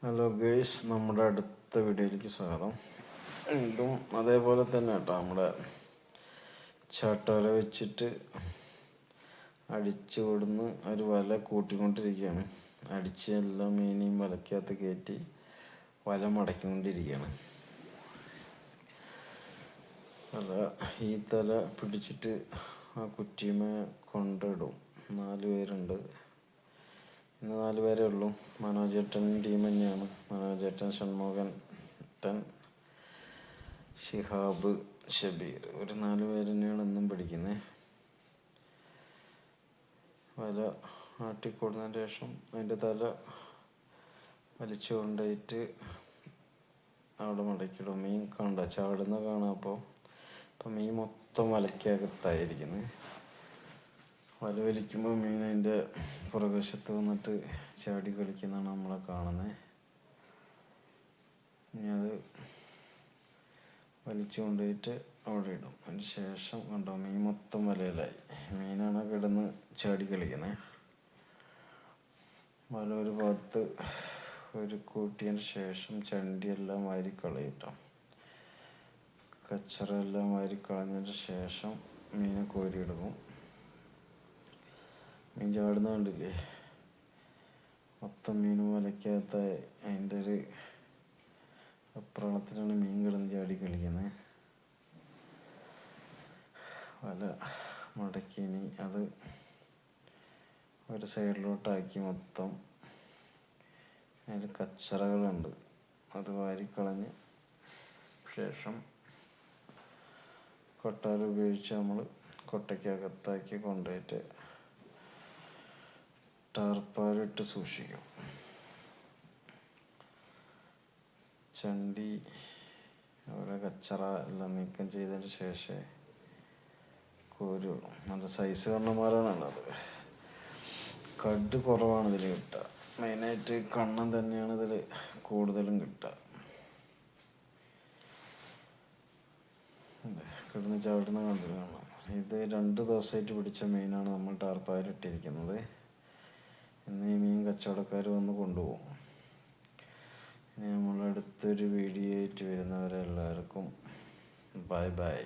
Hello guys, നമ്മുടെ അടുത്ത വീഡിയോയിലേക്ക് സ്വാഗതം. വീണ്ടും അതേപോലെ തന്നെ കേട്ടോ, നമ്മുടെ ചാട്ടവല വെച്ചിട്ട് അടിച്ചു കൊടുന്ന് ഒരു വല കൂട്ടിക്കൊണ്ടിരിക്കുകയാണ്. അടിച്ച് എല്ലാ മീനെയും വലക്കകത്ത് കയറ്റി വല മടക്കിക്കൊണ്ടിരിക്കുകയാണ്. ഈ തല പിടിച്ചിട്ട് ആ കുറ്റിമേ കൊണ്ടിടും. 4 പേരുണ്ട്. ഇന്ന് 4 പേരേ ഉള്ളൂ. മനോജേട്ടൻ ടീം തന്നെയാണ്. മനോജേട്ടൻ, ഷൺമുഖൻ, ഷിഹാബ്, ഷബീർ, ഒരു 4 പേര് തന്നെയാണ് ഇന്നും പിടിക്കുന്നത്. വല ആട്ടിക്കൊടുന്നതിന് ശേഷം അതിൻ്റെ തല വലിച്ചു കൊണ്ടുപോയിട്ട് അവിടെ മടക്കിയിടും. മീൻ ചാടുന്ന കാണാം. അപ്പം മീൻ മൊത്തം വലയ്ക്കകത്തായിരിക്കുന്നത്. വല വലിക്കുമ്പോൾ മീൻ അതിൻ്റെ പുറകുവശത്ത് വന്നിട്ട് ചാടി കളിക്കുന്നതാണ് നമ്മളെ കാണുന്നത്. ഇനി അത് വലിച്ചു കൊണ്ടുപോയിട്ട് അവിടെ ഇടും. അതിന് ശേഷം കണ്ടോ, മീൻ മൊത്തം വലയിലായി. മീനാണ് കിടന്ന് ചാടി കളിക്കുന്നത്. വല ഒരു ഭാഗത്ത് ഒരു കൂട്ടിയതിന് ശേഷം ചണ്ടിയെല്ലാം വാരി കളയിട്ടോ. കച്ചറ എല്ലാം വാരി കളഞ്ഞതിന് ശേഷം മീനെ കോരിയെടുക്കും. മീൻ ചാടുന്ന കണ്ടില്ലേ, മൊത്തം മീനും വലയ്ക്കകത്തായി. അതിൻ്റെ ഒരു അപ്രാളത്തിലാണ് മീൻ കിടന്ന് ചാടി കളിക്കുന്നത്. വല മടക്കി ഇനി അത് ഒരു സൈഡിലോട്ടാക്കി മൊത്തം അതിൽ കച്ചറകളുണ്ട്, അത് വാരിക്കളഞ്ഞ് ശേഷം കൊട്ടാര ഉപയോഗിച്ച് നമ്മൾ കൊട്ടയ്ക്കകത്താക്കി കൊണ്ടുപോയിട്ട് ടാർപ്പാലിട്ട് സൂക്ഷിക്കും. ചണ്ടി അവിടെ കച്ചറ എല്ലാം നീക്കം ചെയ്തതിന് ശേഷം കോരുള്ളൂ. നല്ല സൈസ് കണ്ണന്മാരാണുള്ളത്. കഡ് കുറവാണ് ഇതിൽ കിട്ടുക. മെയിനായിട്ട് കണ്ണൻ തന്നെയാണ് ഇതിൽ കൂടുതലും കിട്ടുക. കിടന്ന് ചാടുന്ന കണ്ടിട്ട് കാണാം. ഇത് 2 ദിവസമായിട്ട് പിടിച്ച മീനാണ് നമ്മൾ ടാർപ്പായിലിട്ടിരിക്കുന്നത്. ഇന്ന് ഈ മീൻ കച്ചവടക്കാർ വന്ന് കൊണ്ടുപോകും. ഇനി നമ്മൾ അടുത്തൊരു വീഡിയോ ആയിട്ട് വരുന്നവരെല്ലാവർക്കും ബൈ ബൈ.